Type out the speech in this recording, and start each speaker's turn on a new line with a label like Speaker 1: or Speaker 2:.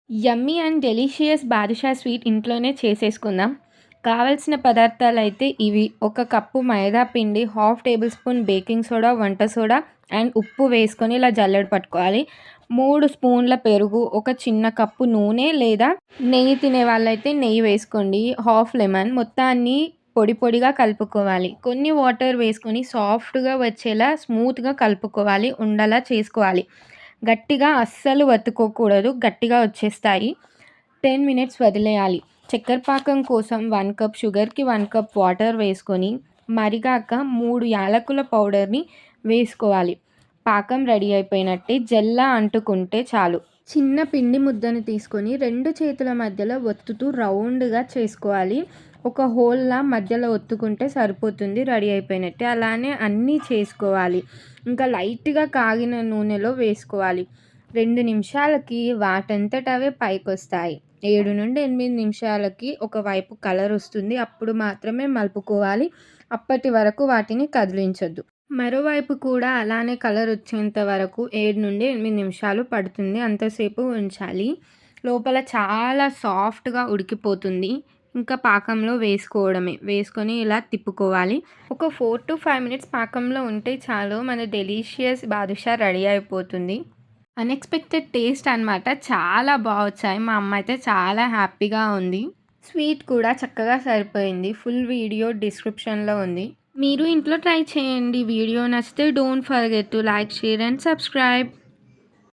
Speaker 1: Yummy and delicious badusha sweet ఇంట్లోనే చేసేసుకుందాం. కావాల్సిన పదార్థాలైతే ఇవి: ఒక కప్పు మైదా పిండి, half table spoon baking soda, వంట సోడా అండ్ ఉప్పు వేసుకొని ఇలా జల్లెడ పట్టుకోవాలి. 3 స్పూన్ల పెరుగు, ఒక చిన్న కప్పు నూనె లేదా నెయ్యి తినే వాళ్ళైతే నెయ్యి వేసుకోండి. Half lemon. మొత్తాన్ని పొడి పొడిగా కలుపుకోవాలి. కొన్ని వాటర్ వేసుకొని సాఫ్ట్‌గా వచ్చేలా స్మూత్‌గా కలుపుకోవాలి. ఉండలా చేసుకోవాలి. గట్టిగా అస్సలు వత్తుకోకూడదు. గట్టిగా వచ్చేస్తాయి. 10 మినిట్స్ వదిలేయాలి. చక్కెర పాకం కోసం 1 కప్ షుగర్‌కి 1 కప్ వాటర్ వేసుకొని మరిగాక 3 యాలకుల పౌడర్‌ని వేసుకోవాలి. పాకం రెడీ అయిపోయినట్టే. జెల్లా అంటుకుంటే చాలు. చిన్న పిండి ముద్దను తీసుకొని 2 చేతుల మధ్యలో ఒత్తుతూ రౌండ్‌గా చేసుకోవాలి. ఒక హోల్‌లా మధ్యలో ఒత్తుకుంటే సరిపోతుంది. రెడీ అయిపోయినట్టే. అలానే అన్నీ చేసుకోవాలి. ఇంకా లైట్‌గా కాగిన నూనెలో వేసుకోవాలి. 2 నిమిషాలకి వాటంతట అవే పైకొస్తాయి. 7-8 నిమిషాలకి ఒకవైపు కలర్ వస్తుంది. అప్పుడు మాత్రమే మలుపుకోవాలి. అప్పటి వరకు వాటిని కదిలించొద్దు. మరోవైపు కూడా అలానే కలర్ వచ్చేంత వరకు 7-8 నిమిషాలు పడుతుంది. అంతసేపు ఉంచాలి. లోపల చాలా సాఫ్ట్‌గా ఉడికిపోతుంది. ఇంకా పాకంలో వేసుకోవడమే. వేసుకొని ఇలా తిప్పుకోవాలి. ఒక 4-5 మినిట్స్ పాకంలో ఉంటే చాలు. మన డెలీషియస్ బాదుషా రెడీ అయిపోతుంది. అన్‌ఎక్స్‌పెక్టెడ్ టేస్ట్ అనమాట. చాలా వచ్చాయి. మా అమ్మ అయితే చాలా హ్యాపీగా ఉంది. స్వీట్ కూడా చక్కగా సరిపోయింది. ఫుల్ వీడియో డిస్క్రిప్షన్‌లో ఉంది. మీరు ఇంట్లో ట్రై చేయండి. వీడియో నచ్చితే don't forget to like, share and subscribe.